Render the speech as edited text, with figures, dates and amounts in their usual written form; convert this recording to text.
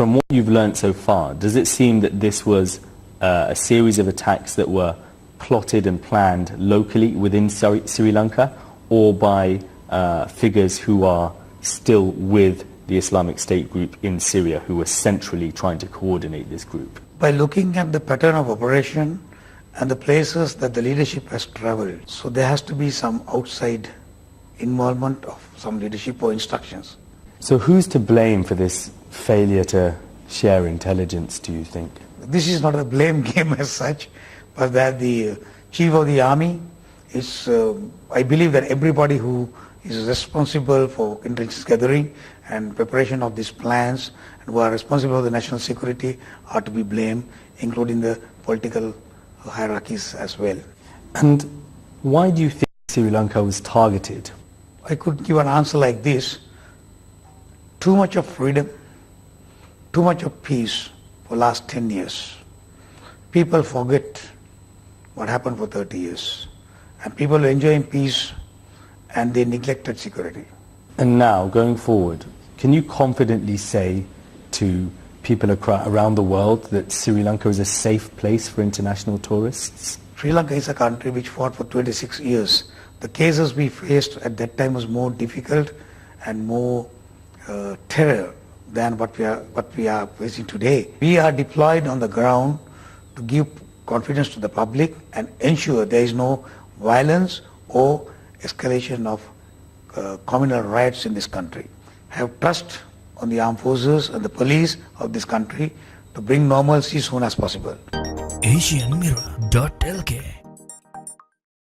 From what you've learnt so far, does it seem that this was a series of attacks that were plotted and planned locally within Sri Lanka, or by figures who are still with the Islamic State group in Syria, who were centrally trying to coordinate this group? By looking at the pattern of operation and the places that the leadership has travelled, so there has to be some outside involvement of some leadership or instructions. So who's to blame for this failure to share intelligence, do you think? This is not a blame game as such, but that the chief of the army is, I believe that everybody who is responsible for intelligence gathering and preparation of these plans and who are responsible for the national security are to be blamed, including the political hierarchies as well. And why do you think Sri Lanka was targeted? I could give an answer like this. Too much of freedom, too much of peace for last 10 years. People forget what happened for 30 years. And people are enjoying peace and they neglected security. And now, going forward, can you confidently say to people around the world that Sri Lanka is a safe place for international tourists? Sri Lanka is a country which fought for 26 years. The cases we faced at that time was more difficult and more terror than what we are facing today. We are deployed on the ground to give confidence to the public and ensure there is no violence or escalation of communal riots in this country. Have trust on the armed forces and the police of this country to bring normalcy as soon as possible. AsianMirror.lk